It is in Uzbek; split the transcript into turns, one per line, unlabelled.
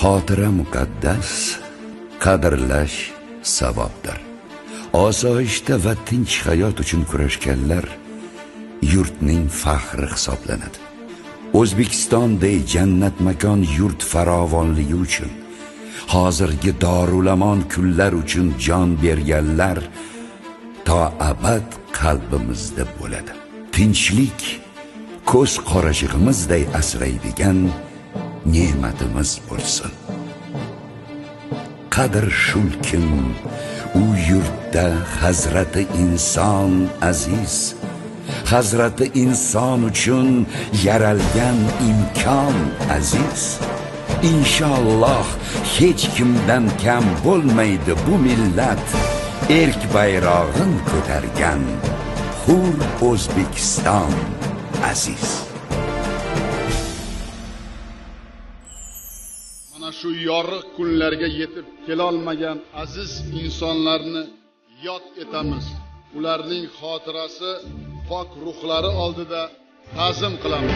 Xotira muqaddas, qadrlash savobdir. Osoyishta va tinch hayot uchun kurashganlar yurtning faxri hisoblanadi. O'zbekistonday jannat makon yurt farovonligi uchun, hozirgi dorulamon kunlar uchun jon berganlar to abad qalbimizda bo'ladi. Tinchlik ko'z qorachig'imizday asraydigan ne'matimiz bo'lsin. Qadr shulkim, u yurtda hazrati inson aziz, hazrati inson uchun yaralgan imkon aziz. Inshaalloh hech kimdan kam bo'lmaydi bu millat, erk bayrog'in ko'targan hur O'zbekiston aziz.
Mana shu yorug' kunlarga yetib kelolmagan aziz insonlarni yod etamiz. Ularning xotirasi pok ruhlari oldida ta'zim qilamiz.